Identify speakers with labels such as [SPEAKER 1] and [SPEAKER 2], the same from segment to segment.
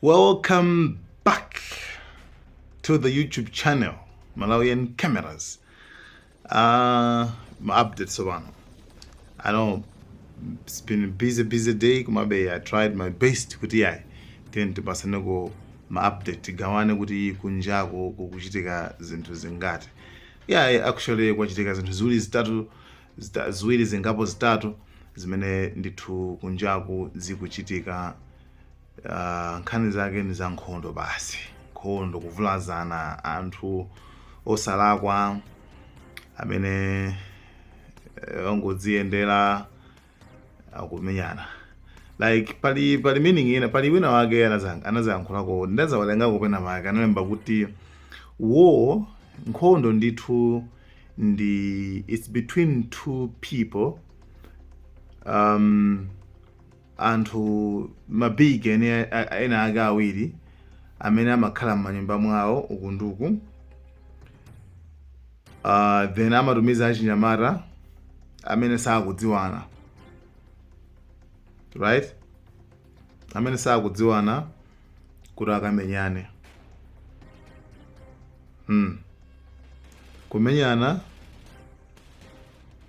[SPEAKER 1] Welcome back to the YouTube channel, Malawian Cameras. My update so I know it's been a busy day. Kumabe I tried my best kuti I tend to basanego my update gawane kuti kunjako kuchitika zinthu zingati. Yeah, actually kwachitika zinthu ziwiri zingapo zitatu zimene ndithu kunjako zikuchitika. Nkhani zake ni za nkhondo basi, nkhondo kuvulazana anthu osalakwa amene ongodziyendera akumenyana. Like pali meaning ina pali wina wake anazayankhulako ndazawalenga pena maka analemba kuti war nkhondo ndithu it's between two people, anthu mabig ena ake awiri amene amakhala m'manyumba mwawo uku nduku, then amatumiza achinyamata amene sakudziwana, right? Amene sakudziwana kuti akamenyane. Kumenyana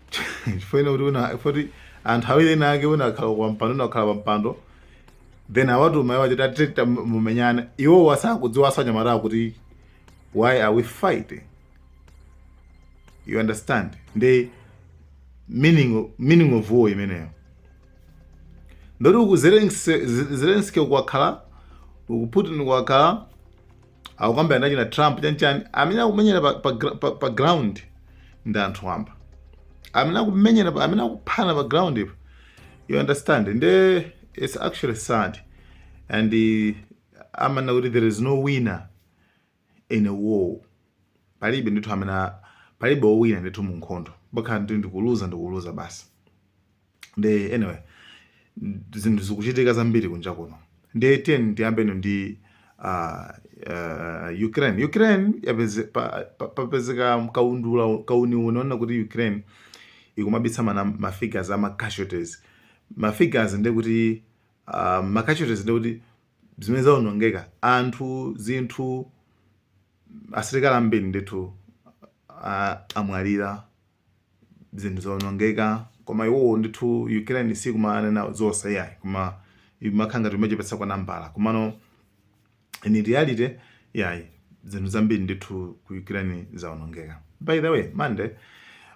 [SPEAKER 1] chifukwa kuti anthu awiri nake unakhala kwa mpando then awatuma iwo achita mumenyane, iwo wasakudziwa asanyamata kuti why are we fighting? You understand the meaning of war imeneyo. Ndoti uku Zelensky kwakhala uku Putin kwakhala akukambira ndachina Trump chanchani amene akumenyera pa ground ndi anthu amba amene akumenyera amene akuphana pa ground ipo. You understand? And it's actually sad. And amana kuti there is no winner in a war. Palibe ndithu amene palibe owina ndithu mu nkhondo. Bakhala ndikuluza basi. Anyway, zinthu zikuchitika zambiri kunja kuno. Tiyambe ndi Ukraine yapezeka kauni unaona kuti Ukraine ikumabisa ma figures ama casualties. Ma figures ndi kuti ma casualties ndi kuti zimene zaonongeka anthu zinthu asilikali ambiri ndithu amwalira, zinthu zaonongeka, koma iwo ndithu Ukraine sikumanena zonse yayi, koma imakhanga tumachepetsa kwa nambala, kumano in reality yayi zinthu zambiri ndithu ku Ukraine zaonongeka. By the way,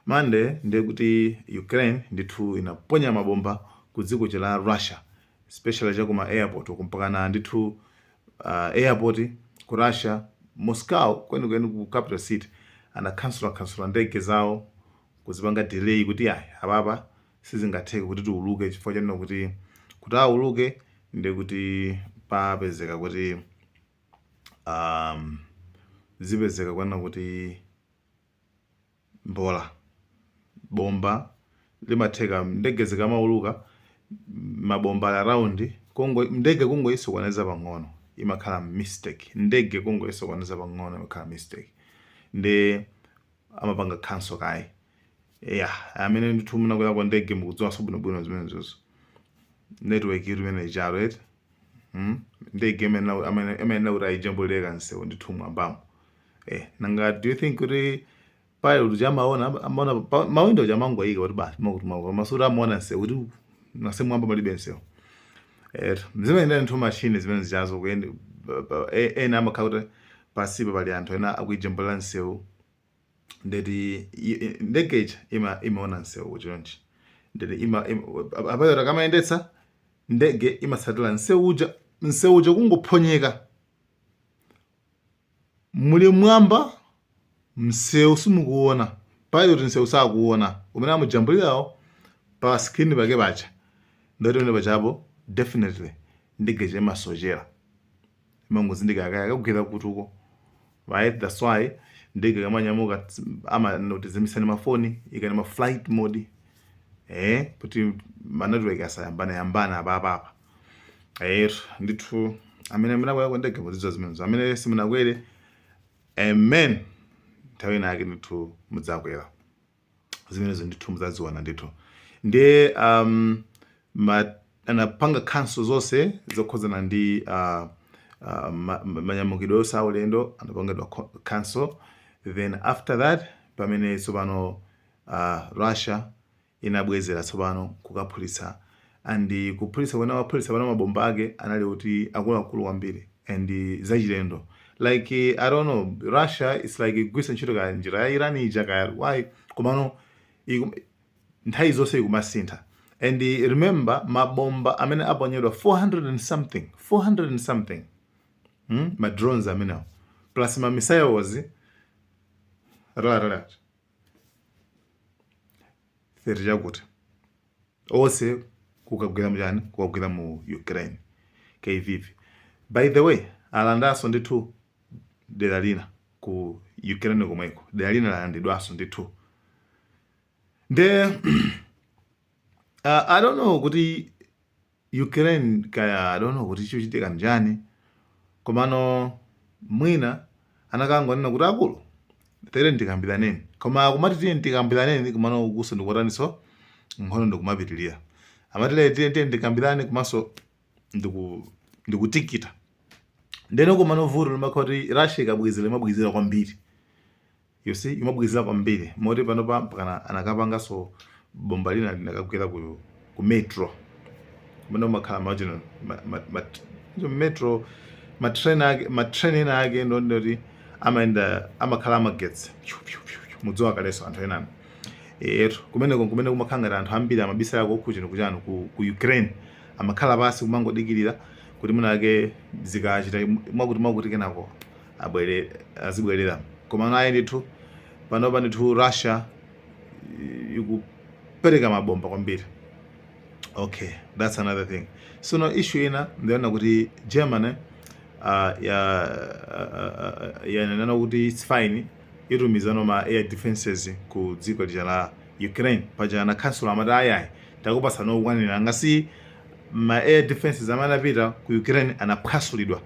[SPEAKER 1] Monday ndi kuti Ukraine ndithu inaponya mabomba ku dziko la Russia, especially chakuma airport kumpakana ndithu airport ku Russia, Moscow kwenu ku capital city, ana cancel ndege zawo kuzipanga delay kuti apapa sizingatheke kuti tiuluke chifukwa chanena kuti auluke ndi kuti papezeka kuti zipezeka kwana kuti bomba limatheka ndege zikamauluka mabomba around ndege kungoyisokwaneza pang'ono imakhala mistake, ndege kungoyisokwaneza pang'ono imakhala mistake ndi amapanga cancel kai. Amene ndithu munakwera kwa ndege mukudziwa bwino zimene zozo network iru imene ichalo eti ndege amene kuti ayijambuleka nsewu ndithu mwambamo. Nanga do you think kuti pilot jamaona mawindo jamangoyika kuti basi masura amona nsewu kuti nasemwamba malibe nsewu. Zimene ndithu machine zimene zijazo kuyenda ena amakhala pasipa pali anthu ena akuyijambula nsewu ndeti ndege imaona nsewu chonchi ndeti apayota kamayendetsa ndege imasatira nseuja kungophonyeka muli mwamba msewu simukuona, pilot nsewu sakuona, umene amujambulirawo pa screen pake pacha ndoti une pachapo definitely ndege imasojera imangozindika akagwira kutuko, right? That's why ndege kamanyamuka amanotizimisani mafoni ikani ma flight mode kuti ma network asayambana apapa. Ndithu amene minakwera kwa ndege muzizo zimenezo, amene simunakwere amen nthawi inake ndithu mudzakwera zimenezo ndithu mudzaziona ndithu. Ndi anapanga cancel zonse zokhuzana ndi manyamukidwe onse aulendo anapangidwa cancel. Then after that pamene tsopano Russia inabwezera tsopano kukaphulitsa, and kuphulitsa kwena waphulitsa pano mabomba ake anali kuti akuluakulu kwambiri and zachilendo, like I don't know, Russia is like igwisa ntchito ka njira ya Iran ija kaya why komano nthawi zonse ikumasintha. And remember mabomba amene aponyedwa 400 and something ma drones amenewo plus ma missiles rara theri chakuti onse kukagwira mjani kukagwira mu Ukraine KVV. By the way alandaso ndithu dera lina ku Ukraine komweko, dera lina lalandidwaso ndithu nde I don't know kuti Ukraine kaya I don't know kuti chichitika njani komano mwina anakangonena kuti akulu tere ndikambiraneni, koma kumati tiye ndikambiraneni komano kuso ndikutaniso nkhono ndikumapitirira, amatile tiye ndikambirane komanso ndikutikita ndeno komano vuto limakhoti Russia imabwizira kwambiri, you see imabwizira kwambiri moti pano pakana anakapangaso bomba lina linakagwira ku metro kumene makhala marginal metro matrain ake ndoti amaenda amakhala amagetsi mudzowa kaleso anthu enano kumene kumakhangata anthu ambiri amabisa yako kuchino kuchano ku Ukraine amakhala pasi kumangodikirira kuti munake zikachita mwakuti kenako azibwerera. Koma naye ndithu panopa ndithu Russia ikupereka mabomba kwambiri. Okay, that's another thing. So no issue ina ndiona kuti Germany yanena kuti it's fine itumizano ma air defenses ku dziko lija la Ukraine paja na cancel amati ayayi takupasa no kwanira ngasi ma air defenses amanapita ku Ukraine anaphasulidwa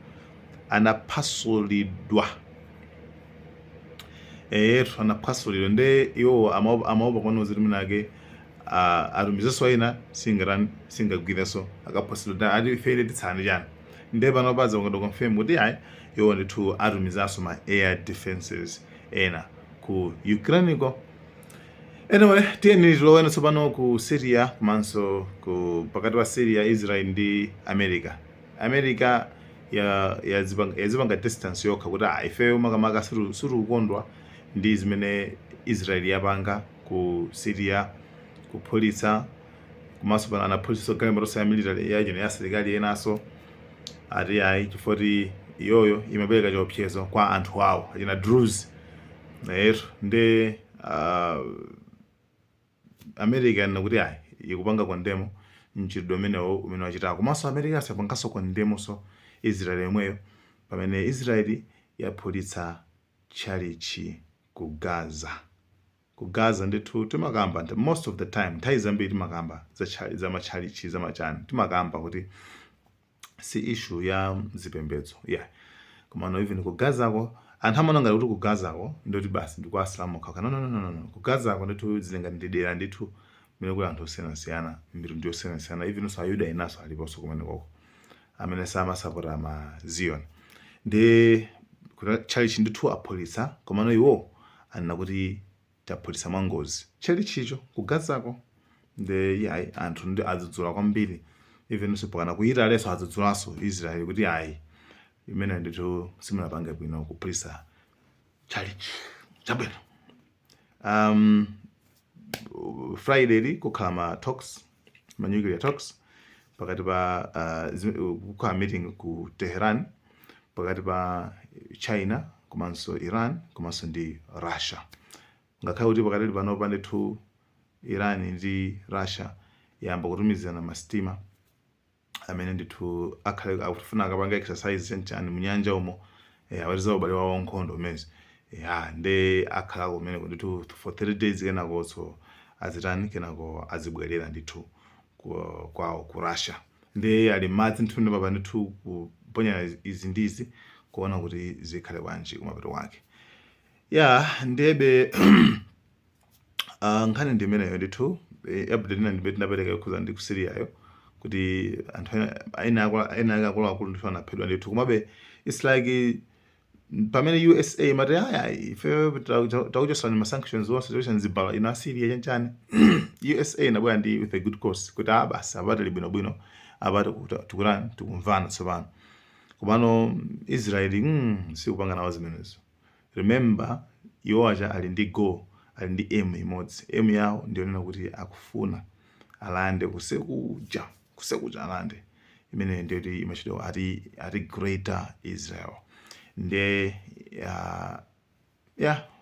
[SPEAKER 1] anaphasulidwa nde iwo amaopa kwano ziri munake atumizeso ina singagwireso akaphasulidwa ati fere titsani chani nde pano paza ukando confirm kuti ayi iwo ndithu atumizaso ma air defenses ena ku Ukraine ko. Anyway, tiyeni tilowena tsopano ku Syria komanso ku pakati pa Syria, Israel ndi America yazipanga distance yokha kuti ifeyo makamaka suri kukondwa ndi zimene Israel yapanga ku Syria kuphulitsa komanso pano anaphulitsa galimoto ya military yajeno ya asilikali enaso ati ayi chifoti iyoyo imapereka chiopsezo kwa anthu awo achina Druze nde America nakuti ayi ikupanga kondemo mchitidwe umene wachitako komanso America sapanganso kondemo so Israel yomweyo pamene Israel yaphulitsa chalichi ku Gaza ndithu timakamba most of the time nthawi zambiri timakamba za machalichi za machani timakamba kuti si issue ya zipembedzo komano even ku Gazako anthu amananga kuti ku Gazako ndoti basi ndi kwa Islamu kaka no ku Gazako ndithu zilenga ndidera ndithu mene kuli anthu osiyanasiyana mitundu yosiyanasiyana even so Ayuda inaso aliponso kumene koko amene samasapota ma Zion ndi chalichi ndithu aphulitsa komano iwo anena kuti taphulitsa mwangozi chalichicho ku Gazako ndi anthu ndi adzudzula kwambiri even so pakana kuita leso adzudzulaso Israel kuti ayi imene ndithu simunapanga bwino kuphulitsa chalichi chabwino. Friday kukhala ma nuclear talks pakati pa kukhala meeting ku Tehran pakati pa China komanso Iran komanso ndi Russia. Ngakhale kuti pakati panopa ndithu Iran ndi Russia yamba kutumizana masitima amene ndithu akhale akufuna akapanga exercise chani munyanja umo awaliza ubale wawo nkhondo umezi nde akhala kumene ndithu for 3 days kenako so azitani kenako azibwerera ndithu kwawo ku Russia nde ali madzi ndithu ndipapa ndithu kuponya izi ndizi kuona kuti zikhale bwanji kumapeto kwake ndebe nkhani ndimeneyo ndithu update ndinapereka kukhuza ndi ku Syria yo kuti anthu ena akuluakulu ndithu anaphedwa ndithu. Komabe it's like pamene USA imati aya ife takuchosani ma sanctions onse zochita zibala ino Assyria chanchani USA inabwera ndi with a good cause kuti basi abatali bwinobwino abati tukurani tikumvana tsopano. Komano Israeli sikupanga nawo zimenezo. Remember iwo aja ali ndi goal, ali ndi aim imodzi. Aim yawo ndiyonena kuti akufuna alande kusekuja alande imene ndiyoti imachitwa ati greater Israel. Nde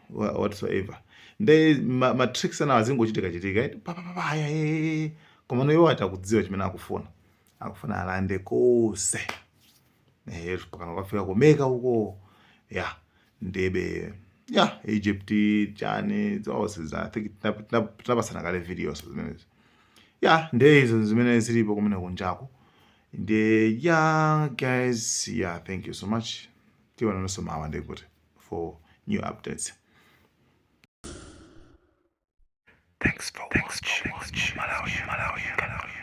[SPEAKER 1] whatsoever nde ma tricks ana azingochitika komano iwo atakudziwa chimene akufuna alande kose pakana kwafika kumeka uko ndebe Egypt chani zonse za tinapasana kale videos zimenezi nde izo zimene zilipo kumene kunjaku. Nde guys, thank you so much. Tiwana mawa ndekuti for new updates. Thanks for watching Malawi.